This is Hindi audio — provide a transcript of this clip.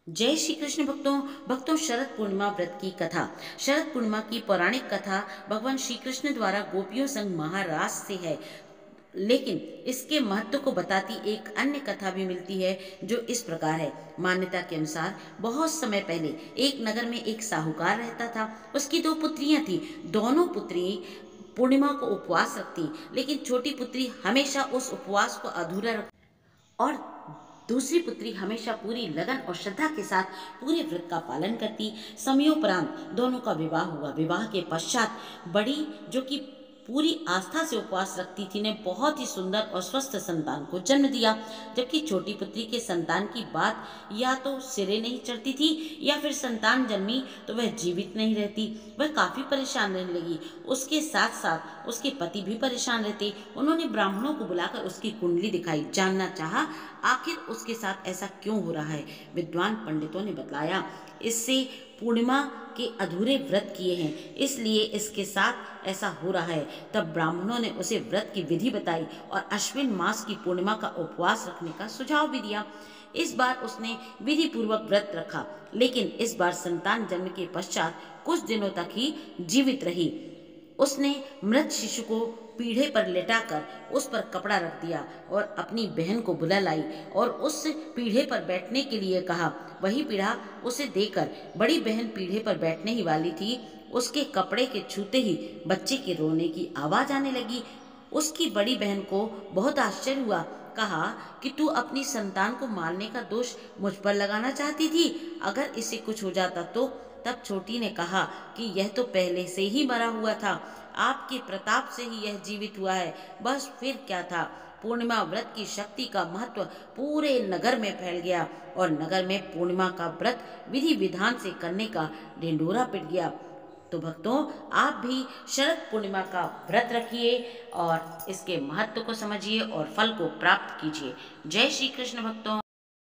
जय श्री कृष्ण भक्तों शरद पूर्णिमा व्रत की कथा। शरद पूर्णिमा की पौराणिक कथा भगवान श्री कृष्ण द्वारा गोपियों संग महाराज से है, लेकिन इसके महत्व को बताती एक अन्य कथा भी मिलती है जो इस प्रकार है। मान्यता के अनुसार बहुत समय पहले एक नगर में एक साहूकार रहता था। उसकी दो पुत्रियां थी। दोनों पुत्री पूर्णिमा को उपवास रखती, लेकिन छोटी पुत्री हमेशा उस उपवास को अधूरा रख और दूसरी पुत्री हमेशा पूरी लगन और श्रद्धा के साथ पूरे व्रत का पालन करती। समयोपरांत दोनों का विवाह हुआ। विवाह के पश्चात बड़ी, जो कि पूरी आस्था से उपवास रखती थी, ने बहुत ही सुंदर और स्वस्थ संतान को जन्म दिया, जबकि छोटी पुत्री के संतान की बात या तो सिरे नहीं चढ़ती थी या फिर संतान जन्मी तो वह जीवित नहीं रहती। वह काफी परेशान रहने लगी। उसके साथ साथ उसके पति भी परेशान रहते। उन्होंने ब्राह्मणों को बुलाकर उसकी कुंडली दिखाई, जानना चाहा आखिर उसके साथ ऐसा क्यों हो रहा है। विद्वान पंडितों ने बतलाया, इससे पूर्णिमा के अधूरे व्रत किए हैं, इसलिए इसके साथ ऐसा हो रहा है। तब ब्राह्मणों ने उसे व्रत की विधि बताई और अश्विन मास की पूर्णिमा का उपवास रखने का सुझाव भी दिया। इस बार उसने विधि पूर्वक व्रत रखा, लेकिन इस बार संतान जन्म के पश्चात कुछ दिनों तक ही जीवित रही। उसने मृत शिशु को पीढ़े पर लेटाकर उस पर कपड़ा रख दिया और अपनी बहन को बुला लाई और उस पीढ़े पर बैठने के लिए कहा। वही पीढ़ा उसे देकर बड़ी बहन पीढ़े पर बैठने ही वाली थी। उसके कपड़े के छूते ही बच्चे के रोने की आवाज आने लगी। उसकी बड़ी बहन को बहुत आश्चर्य हुआ। कहा कि तू अपनी संतान को मारने का दोष मुझ पर लगाना चाहती थी, अगर इसे कुछ हो जाता तो। तब छोटी ने कहा कि यह तो पहले से ही मरा हुआ था, आपके प्रताप से ही यह जीवित हुआ है, बस फिर क्या था। पूर्णिमा व्रत की शक्ति का महत्व पूरे नगर में फैल गया और नगर में पूर्णिमा का व्रत विधि विधान से करने का ढिंढोरा पिट गया। तो भक्तों, आप भी शरद पूर्णिमा का व्रत रखिए और इसके महत्व को समझिए और फल को प्राप्त कीजिए। जय श्री कृष्ण भक्तों।